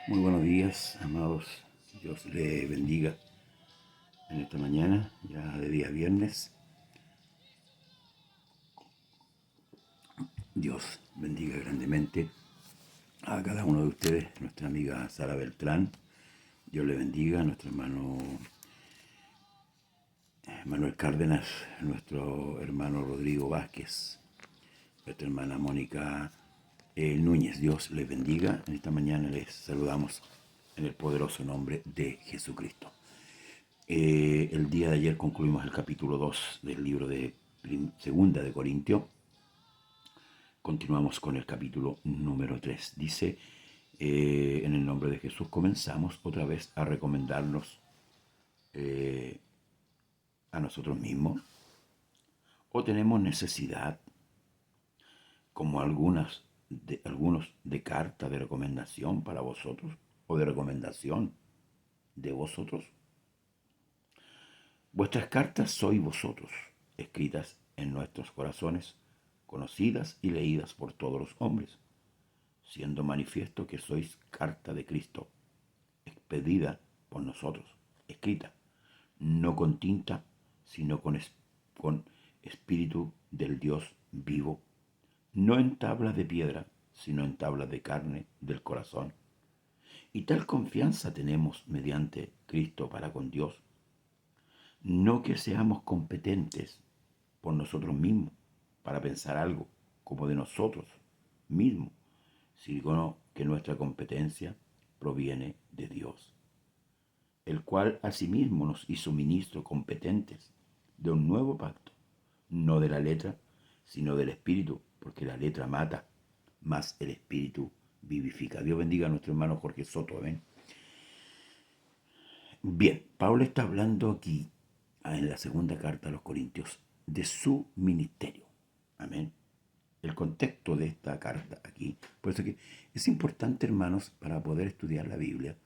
Muy buenos días, amados. Dios les bendiga en esta mañana, ya de día viernes. Dios bendiga grandemente a cada uno de ustedes, nuestra amiga Sara Beltrán. Dios le bendiga a nuestro hermano Manuel Cárdenas, nuestro hermano Rodrigo Vázquez, nuestra hermana Mónica Núñez. Dios les bendiga. En esta mañana les saludamos en el poderoso nombre de Jesucristo. El día de ayer concluimos el capítulo 2 del libro de Segunda de Corintios. Continuamos con el capítulo número 3. Dice, en el nombre de Jesús comenzamos otra vez a recomendarnos a nosotros mismos. ¿O tenemos necesidad, como algunos de carta de recomendación para vosotros, o de recomendación de vosotros? Vuestras cartas sois vosotros, escritas en nuestros corazones, conocidas y leídas por todos los hombres, siendo manifiesto que sois carta de Cristo, expedida por nosotros, escrita, no con tinta, sino con espíritu del Dios vivo, no en tablas de piedra, sino en tablas de carne del corazón. Y tal confianza tenemos mediante Cristo para con Dios. No que seamos competentes por nosotros mismos para pensar algo como de nosotros mismos, sino que nuestra competencia proviene de Dios, el cual asimismo nos hizo ministros competentes de un nuevo pacto, no de la letra, sino del Espíritu, porque la letra mata, mas el Espíritu vivifica. Dios bendiga a nuestro hermano Jorge Soto. Amén. Bien, Pablo está hablando aquí, en la segunda carta a los Corintios, de su ministerio. Amén. El contexto de esta carta aquí. Por eso que es importante, hermanos, para poder estudiar la Biblia,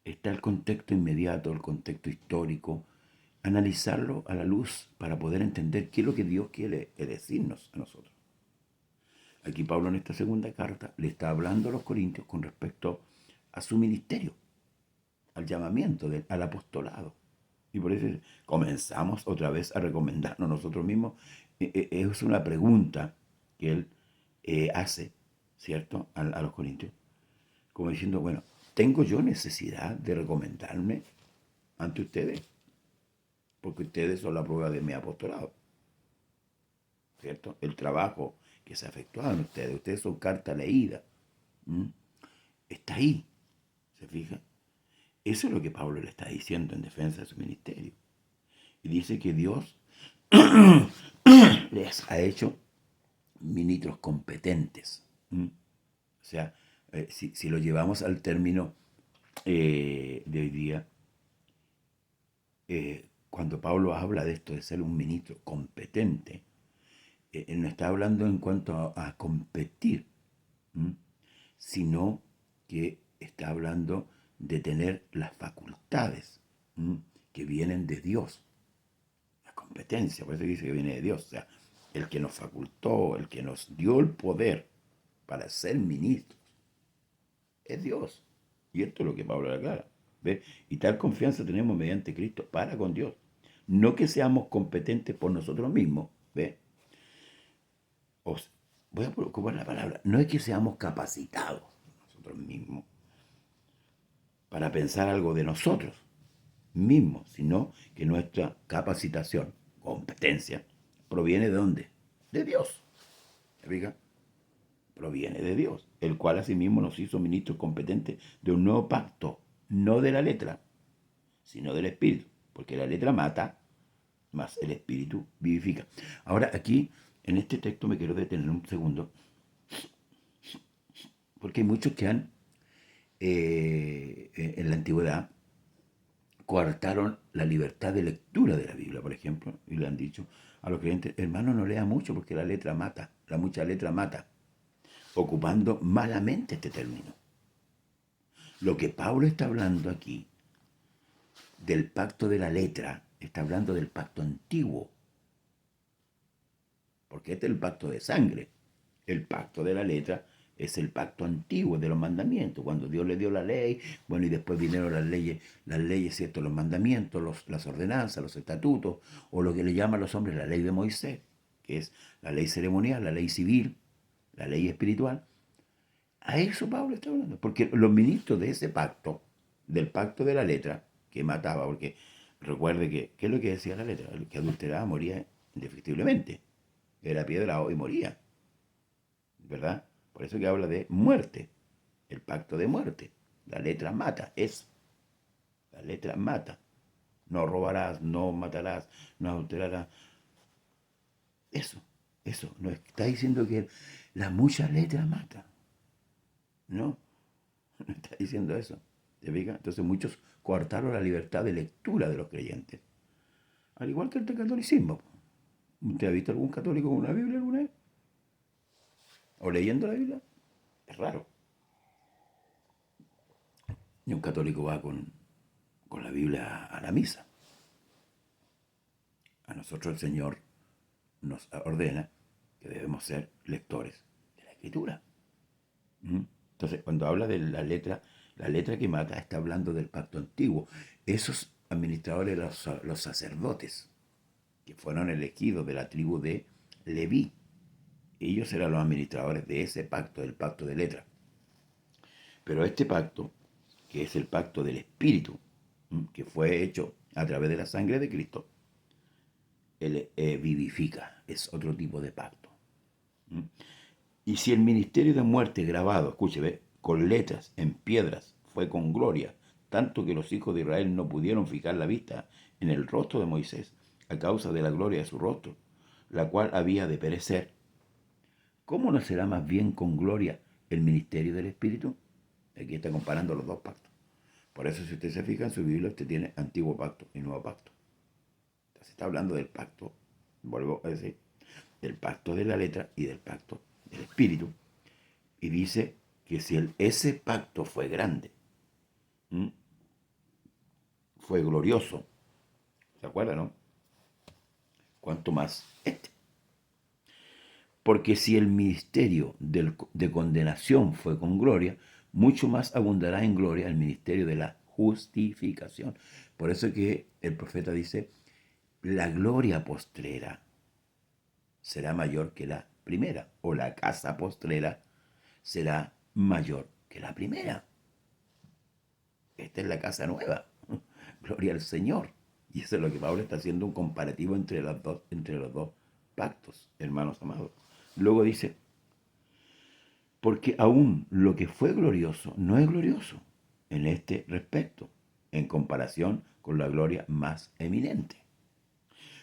está el contexto inmediato, el contexto histórico, analizarlo a la luz para poder entender qué es lo que Dios quiere decirnos a nosotros. Aquí Pablo en esta segunda carta le está hablando a los corintios con respecto a su ministerio, al llamamiento, al apostolado. Y por eso comenzamos otra vez a recomendarnos nosotros mismos. Es una pregunta que él hace, ¿cierto?, a los corintios, como diciendo, bueno, ¿tengo yo necesidad de recomendarme ante ustedes? Porque ustedes son la prueba de mi apostolado, ¿cierto? El trabajo que se ha efectuado en ustedes son carta leída. Está ahí, ¿se fija? Eso es lo que Pablo le está diciendo en defensa de su ministerio. Y dice que Dios les ha hecho ministros competentes. O sea, si lo llevamos al término de hoy día, cuando Pablo habla de esto de ser un ministro competente, él no está hablando en cuanto a competir, sino que está hablando de tener las facultades que vienen de Dios. La competencia, por eso dice que viene de Dios. O sea, el que nos facultó, el que nos dio el poder para ser ministros, es Dios. Y esto es lo que Pablo le aclara. ¿Ve? Y tal confianza tenemos mediante Cristo para con Dios. No que seamos competentes por nosotros mismos. ¿Ve? Voy a ocupar la palabra. No es que seamos capacitados nosotros mismos para pensar algo de nosotros mismos, sino que nuestra capacitación, competencia, proviene de ¿dónde? De Dios. ¿Me fija? Proviene de Dios, el cual asimismo nos hizo ministros competentes de un nuevo pacto, no de la letra, sino del Espíritu, porque la letra mata, mas el Espíritu vivifica. Ahora aquí, en este texto me quiero detener un segundo, porque hay muchos que han, en la antigüedad, coartaron la libertad de lectura de la Biblia, por ejemplo, y le han dicho a los creyentes, hermano, no lea mucho porque la letra mata, la mucha letra mata, ocupando malamente este término. Lo que Pablo está hablando aquí del pacto de la letra, está hablando del pacto antiguo, porque este es el pacto de sangre, El pacto de la letra es el pacto antiguo de los mandamientos, cuando Dios le dio la ley, bueno, y después vinieron las leyes, ¿cierto? Los mandamientos, las ordenanzas, los estatutos, o lo que le llaman los hombres la ley de Moisés, que es la ley ceremonial, la ley civil, la ley espiritual. A eso Pablo está hablando, porque los ministros de ese pacto, del pacto de la letra, que mataba, porque recuerde que, ¿qué es lo que decía la letra? El que adulteraba moría indefectiblemente, era piedrado y moría, ¿verdad? Por eso que habla de muerte, el pacto de muerte. La letra mata, eso. La letra mata. No robarás, no matarás, no adulterarás. Eso. No está diciendo que la mucha letra mata. No, no está diciendo eso. ¿Te fijas? Entonces muchos coartaron la libertad de lectura de los creyentes. Al igual que el catolicismo. ¿Usted ha visto algún católico con una Biblia alguna vez? ¿O leyendo la Biblia? Es raro. Y un católico va con la Biblia a la misa. A nosotros el Señor nos ordena que debemos ser lectores de la Escritura. ¿Mm? Entonces, cuando habla de la letra que mata está hablando del pacto antiguo. Esos administradores, los sacerdotes, que fueron elegidos de la tribu de Leví, ellos eran los administradores de ese pacto, del pacto de letra. Pero este pacto, que es el pacto del Espíritu, que fue hecho a través de la sangre de Cristo, él vivifica, es otro tipo de pacto. Y si el ministerio de muerte grabado, escúcheme, con letras en piedras, fue con gloria, tanto que los hijos de Israel no pudieron fijar la vista en el rostro de Moisés a causa de la gloria de su rostro, la cual había de perecer, ¿cómo no será más bien con gloria el ministerio del Espíritu? Aquí está comparando los dos pactos. Por eso, si usted se fija en su Biblia, usted tiene antiguo pacto y nuevo pacto. Entonces está hablando del pacto, vuelvo a decir, del pacto de la letra y del pacto del Espíritu. Y dice que si ese pacto fue grande, fue glorioso, ¿se acuerdan, no? ¿Cuánto más este? Porque si el ministerio de condenación fue con gloria, mucho más abundará en gloria el ministerio de la justificación. Por eso es que el profeta dice, la gloria postrera será mayor que la primera, o la casa postrera será mayor que la primera. Esta es la casa nueva. Gloria al Señor. Y eso es lo que Pablo está haciendo, un comparativo entre los dos pactos, hermanos amados. Luego dice, porque aún lo que fue glorioso no es glorioso en este respecto, en comparación con la gloria más eminente.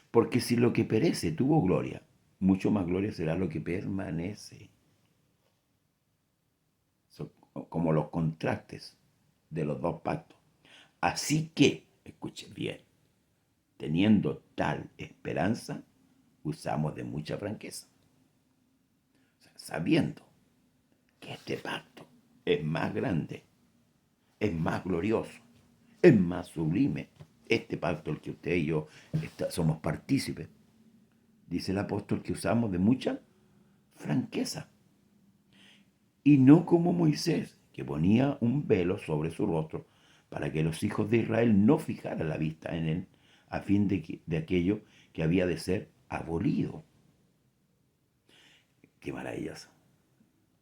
Porque si lo que perece tuvo gloria, mucho más gloria será lo que permanece. Son como los contrastes de los dos pactos. Así que, escuchen bien, teniendo tal esperanza, usamos de mucha franqueza. O sea, sabiendo que este pacto es más grande, es más glorioso, es más sublime. Este pacto, el que usted y yo somos partícipes, dice el apóstol que usamos de mucha franqueza. Y no como Moisés, que ponía un velo sobre su rostro para que los hijos de Israel no fijaran la vista en él, a fin de aquello que había de ser abolido. Qué maravilloso.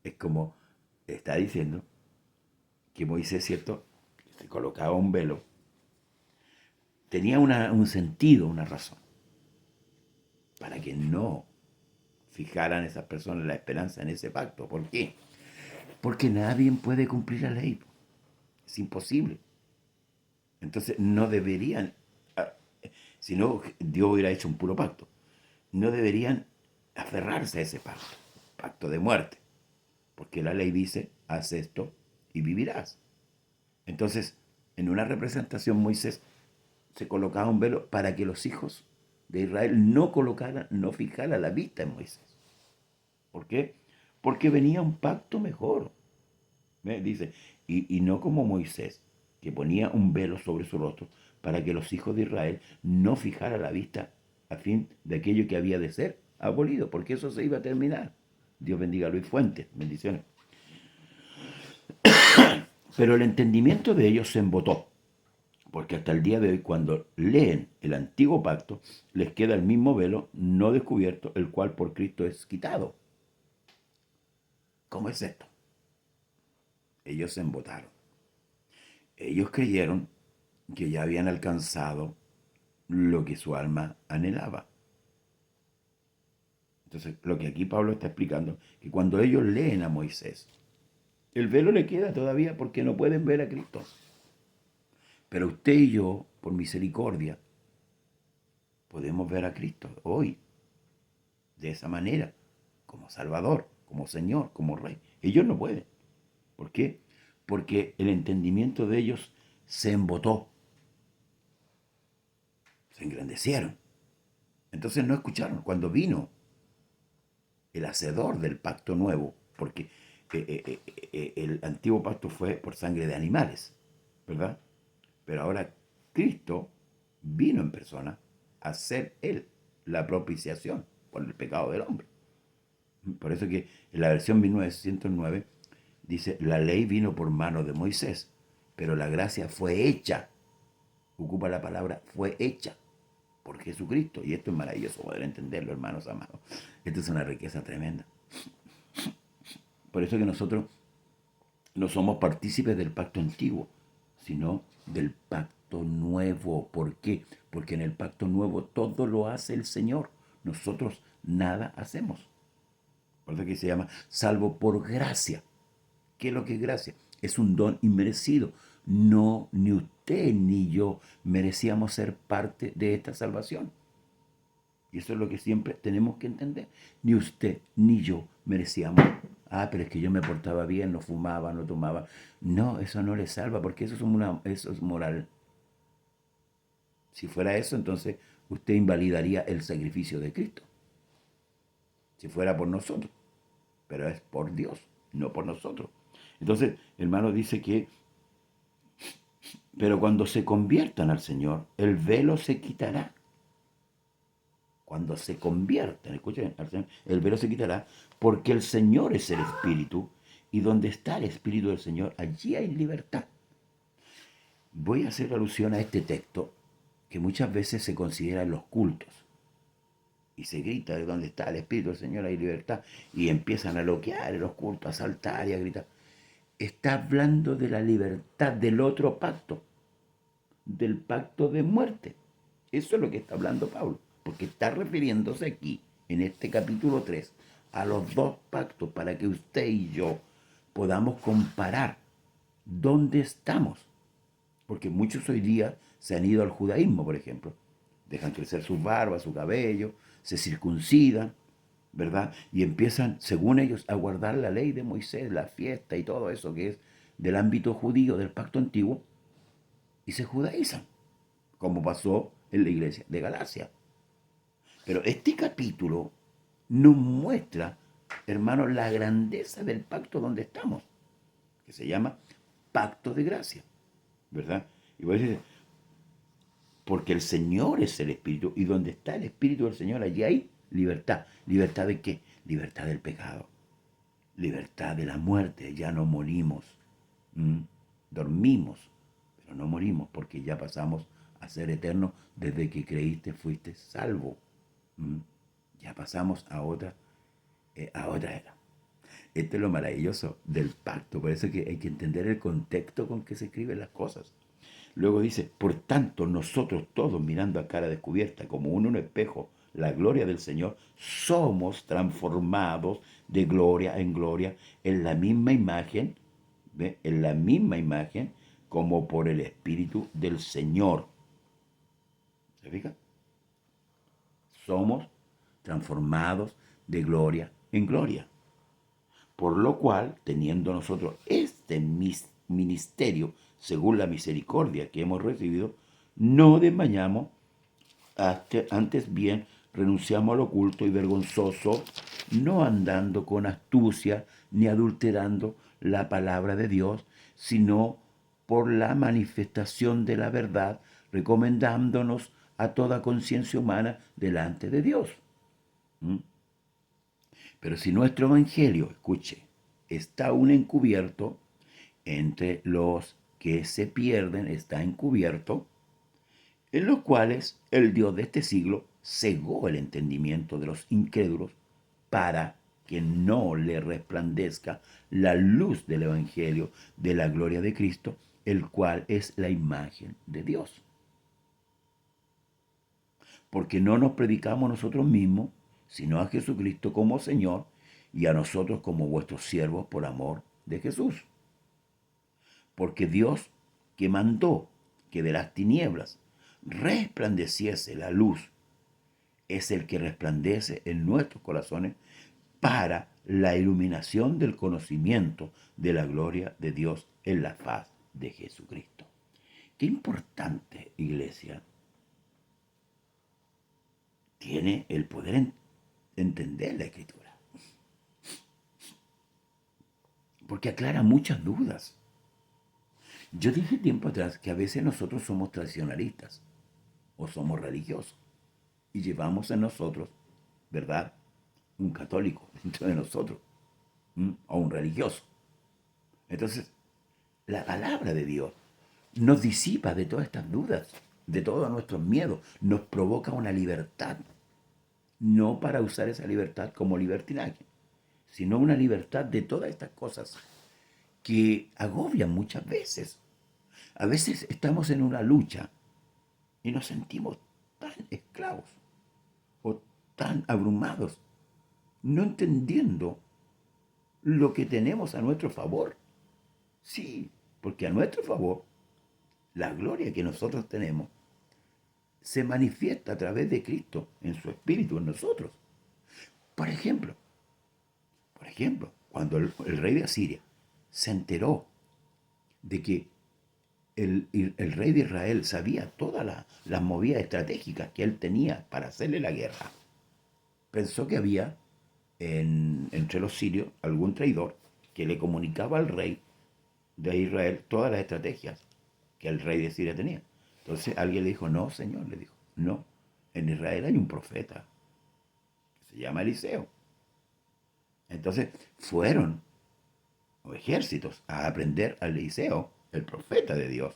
Es como está diciendo que Moisés, ¿cierto?, se colocaba un velo, tenía un sentido, una razón, para que no fijaran esas personas la esperanza en ese pacto. ¿Por qué? Porque nadie puede cumplir la ley. Es imposible. Entonces no deberían, si no Dios hubiera hecho un puro pacto, no deberían aferrarse a ese pacto de muerte, porque la ley dice, haz esto y vivirás. Entonces, en una representación Moisés se colocaba un velo para que los hijos de Israel no fijaran la vista en Moisés. ¿Por qué? Porque venía un pacto mejor. ¿Ve? Dice, y no como Moisés, que ponía un velo sobre su rostro para que los hijos de Israel no fijaran la vista a fin de aquello que había de ser abolido, porque eso se iba a terminar. Dios bendiga a Luis Fuentes. Bendiciones. Pero el entendimiento de ellos se embotó. Porque hasta el día de hoy, cuando leen el antiguo pacto, les queda el mismo velo no descubierto, el cual por Cristo es quitado. ¿Cómo es esto? Ellos se embotaron. Ellos creyeron que ya habían alcanzado lo que su alma anhelaba. Entonces, lo que aquí Pablo está explicando, que cuando ellos leen a Moisés, el velo le queda todavía porque no pueden ver a Cristo. Pero usted y yo, por misericordia, podemos ver a Cristo hoy, de esa manera, como Salvador, como Señor, como Rey. Ellos no pueden. ¿Por qué? Porque el entendimiento de ellos se embotó, se engrandecieron. Entonces no escucharon. Cuando vino el hacedor del pacto nuevo, porque el antiguo pacto fue por sangre de animales, ¿verdad? Pero ahora Cristo vino en persona a ser Él la propiciación por el pecado del hombre. Por eso que en la versión 1909 dice, la ley vino por mano de Moisés, pero la gracia fue hecha. Ocupa la palabra fue hecha por Jesucristo. Y esto es maravilloso poder entenderlo, hermanos amados. Esto es una riqueza tremenda. Por eso que nosotros no somos partícipes del pacto antiguo, sino del pacto nuevo. ¿Por qué? Porque en el pacto nuevo todo lo hace el Señor. Nosotros nada hacemos. Por eso que se llama salvo por gracia. ¿Qué es lo que es gracia? Es un don inmerecido. No, ni usted ni yo merecíamos ser parte de esta salvación. Y eso es lo que siempre tenemos que entender. Ni usted ni yo merecíamos. Pero es que yo me portaba bien, no fumaba, no tomaba. No, eso no le salva, porque eso es moral. Si fuera eso, entonces usted invalidaría el sacrificio de Cristo. Si fuera por nosotros. Pero es por Dios, no por nosotros. Entonces, hermano dice que, pero cuando se conviertan al Señor, el velo se quitará. Cuando se conviertan, escuchen, al Señor, el velo se quitará, porque el Señor es el Espíritu, y donde está el Espíritu del Señor, allí hay libertad. Voy a hacer alusión a este texto que muchas veces se considera en los cultos. Y se grita de donde está el Espíritu del Señor hay libertad. Y empiezan a loquear en los cultos, a saltar y a gritar. Está hablando de la libertad del otro pacto, del pacto de muerte. Eso es lo que está hablando Pablo, porque está refiriéndose aquí, en este capítulo 3, a los dos pactos para que usted y yo podamos comparar dónde estamos. Porque muchos hoy día se han ido al judaísmo, por ejemplo. Dejan crecer sus barbas, su cabello, se circuncidan, ¿verdad? Y empiezan, según ellos, a guardar la ley de Moisés, la fiesta y todo eso que es del ámbito judío, del pacto antiguo, y se judaizan, como pasó en la iglesia de Galacia. Pero este capítulo nos muestra, hermanos, la grandeza del pacto donde estamos, que se llama pacto de gracia, ¿verdad? Y voy a decir, porque el Señor es el Espíritu, y donde está el Espíritu del Señor, allí hay libertad. ¿Libertad de qué? Libertad del pecado, libertad de la muerte. Ya no morimos, dormimos, pero no morimos, porque ya pasamos a ser eternos. Desde que creíste fuiste salvo. Ya pasamos a otra era. Esto es lo maravilloso del pacto. Por eso que hay que entender el contexto con que se escriben las cosas. Luego dice, por tanto, nosotros todos mirando a cara descubierta, como uno en un espejo, la gloria del Señor, somos transformados de gloria en gloria en la misma imagen, ¿ve? En la misma imagen, como por el Espíritu del Señor. ¿Se fija? Somos transformados de gloria en gloria. Por lo cual, teniendo nosotros este ministerio, según la misericordia que hemos recibido, no desmayamos, antes bien renunciamos al oculto y vergonzoso, no andando con astucia ni adulterando la palabra de Dios, sino por la manifestación de la verdad, recomendándonos a toda conciencia humana delante de Dios. Pero si nuestro evangelio, escuche, está aún encubierto, entre los que se pierden está encubierto, en los cuales el Dios de este siglo cegó el entendimiento de los incrédulos para que no le resplandezca la luz del Evangelio de la gloria de Cristo, el cual es la imagen de Dios. Porque no nos predicamos nosotros mismos, sino a Jesucristo como Señor y a nosotros como vuestros siervos por amor de Jesús. Porque Dios, que mandó que de las tinieblas resplandeciese la luz, es el que resplandece en nuestros corazones para la iluminación del conocimiento de la gloria de Dios en la faz de Jesucristo. Qué importante, iglesia, tiene el poder entender la Escritura, porque aclara muchas dudas. Yo dije tiempo atrás que a veces nosotros somos tradicionalistas o somos religiosos y llevamos en nosotros, ¿verdad?, un católico dentro de nosotros, o un religioso. Entonces, la palabra de Dios nos disipa de todas estas dudas, de todos nuestros miedos, nos provoca una libertad, no para usar esa libertad como libertinaje, sino una libertad de todas estas cosas que agobian muchas veces. A veces estamos en una lucha y nos sentimos tan esclavos o tan abrumados, no entendiendo lo que tenemos a nuestro favor. Sí, porque a nuestro favor, la gloria que nosotros tenemos se manifiesta a través de Cristo en su Espíritu en nosotros. Por ejemplo, cuando el rey de Asiria se enteró de que el rey de Israel sabía todas las movidas estratégicas que él tenía para hacerle la guerra, pensó que había entre los sirios algún traidor que le comunicaba al rey de Israel todas las estrategias que el rey de Siria tenía. Entonces alguien le dijo, no, señor, le dijo, no, en Israel hay un profeta, que se llama Eliseo. Entonces fueron los ejércitos a aprender a Eliseo, el profeta de Dios.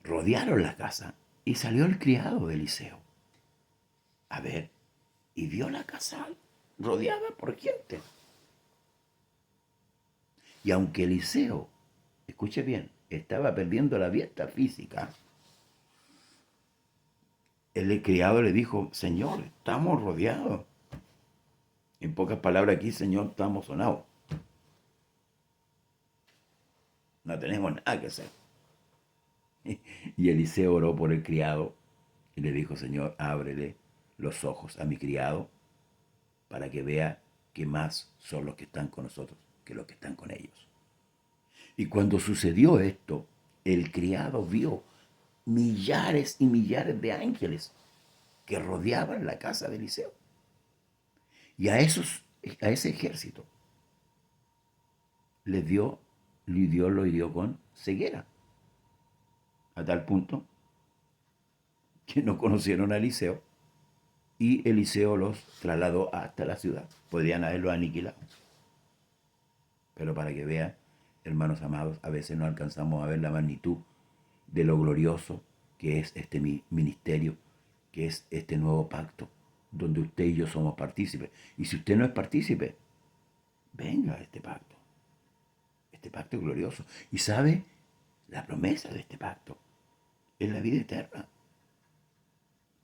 Rodearon la casa y salió el criado de Eliseo a ver, y vio la casa rodeada por gente. Y aunque Eliseo, escuche bien, estaba perdiendo la vista física, el criado le dijo, Señor, estamos rodeados. En pocas palabras aquí, Señor, estamos sonados. No tenemos nada que hacer. Y Eliseo oró por el criado y le dijo, Señor, ábrele los ojos a mi criado para que vea que más son los que están con nosotros que los que están con ellos. Y cuando sucedió esto, el criado vio millares y millares de ángeles que rodeaban la casa de Eliseo. Y a ese ejército Dios lo hirió con ceguera, a tal punto que no conocieron a Eliseo y Eliseo los trasladó hasta la ciudad. Podrían haberlo aniquilado. Pero para que vean, hermanos amados, a veces no alcanzamos a ver la magnitud de lo glorioso que es este ministerio, que es este nuevo pacto, donde usted y yo somos partícipes. Y si usted no es partícipe, venga a este pacto. Este pacto es glorioso. Y sabe, la promesa de este pacto es la vida eterna.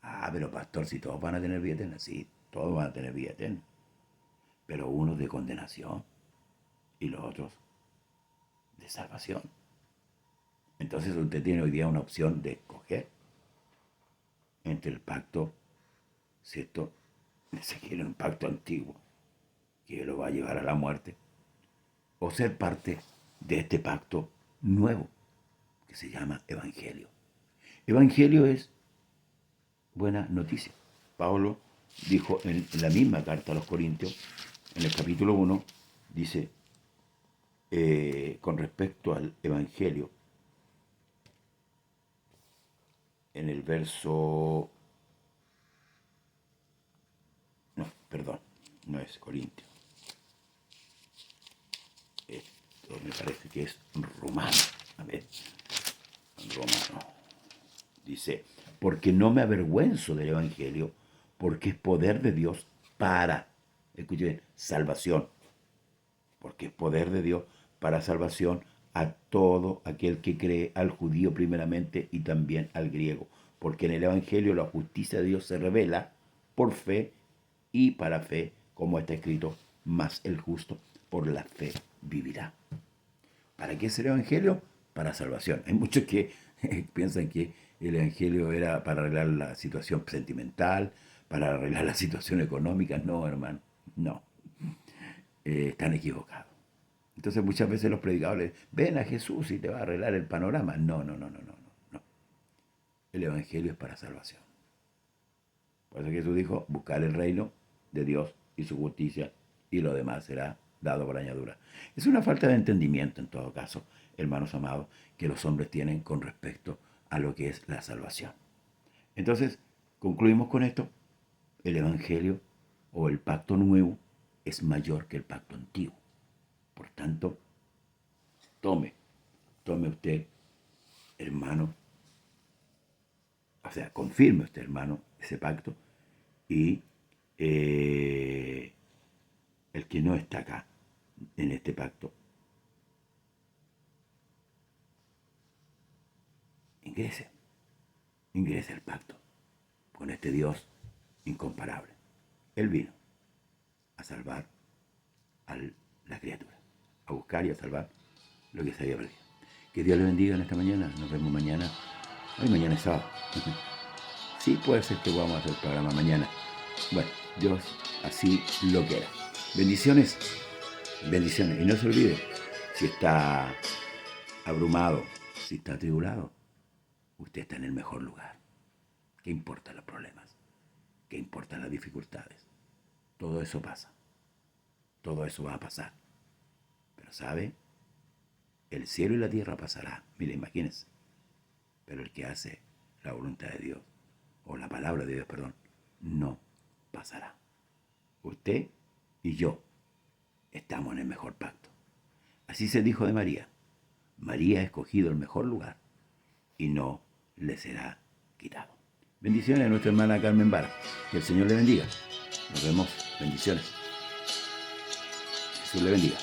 Ah, pero pastor, si todos van a tener vida eterna, sí, todos van a tener vida eterna. Pero unos de condenación y los otros de salvación. Entonces usted tiene hoy día una opción de escoger entre el pacto, ¿cierto? De seguir un pacto antiguo que lo va a llevar a la muerte, o ser parte de este pacto nuevo que se llama Evangelio. Evangelio es buena noticia. Pablo dijo en la misma carta a los Corintios, en el capítulo 1, dice, con respecto al Evangelio, en el verso... No, perdón. no es Corintio. Esto me parece que es romano. A ver, romano. Dice, porque no me avergüenzo del Evangelio, porque es poder de Dios para, escuchen bien, salvación. Porque es poder de Dios para salvación a todo aquel que cree, al judío primeramente y también al griego. Porque en el Evangelio la justicia de Dios se revela por fe y para fe, como está escrito, mas el justo por la fe vivirá. ¿Para qué es el Evangelio? Para salvación. Hay muchos que piensan que el Evangelio era para arreglar la situación sentimental, para arreglar la situación económica. No, hermano, no. Están equivocados. Entonces muchas veces los predicadores, ven a Jesús y te va a arreglar el panorama. No, no, no, no, no, no, no. El Evangelio es para salvación. Por eso Jesús dijo, buscar el reino de Dios y su justicia y lo demás será dado por añadidura. Es una falta de entendimiento, en todo caso, hermanos amados, que los hombres tienen con respecto a lo que es la salvación. Entonces, concluimos con esto. El Evangelio o el pacto nuevo es mayor que el pacto antiguo. Por tanto, tome usted, hermano, o sea, confirme usted, hermano, ese pacto y el que no está acá en este pacto, ingrese al pacto con este Dios incomparable. Él vino a salvar a la criatura, a buscar y a salvar lo que se había perdido. Que Dios le bendiga en esta mañana. Nos vemos mañana. Hoy mañana es sábado. Sí, puede ser que vamos a hacer el programa mañana. Bueno, Dios así lo quiera. Bendiciones, bendiciones. Y no se olvide, si está abrumado, si está atribulado, usted está en el mejor lugar. ¿Qué importan los problemas? ¿Qué importan las dificultades? Todo eso pasa. Todo eso va a pasar. Pero ¿sabe? El cielo y la tierra pasará. Mire, imagínense. Pero el que hace la voluntad de Dios, o la palabra de Dios, perdón, no pasará. Usted y yo estamos en el mejor pacto. Así se dijo de María. María ha escogido el mejor lugar y no le será quitado. Bendiciones a nuestra hermana Carmen Vara. Que el Señor le bendiga. Nos vemos. Bendiciones. Jesús le bendiga.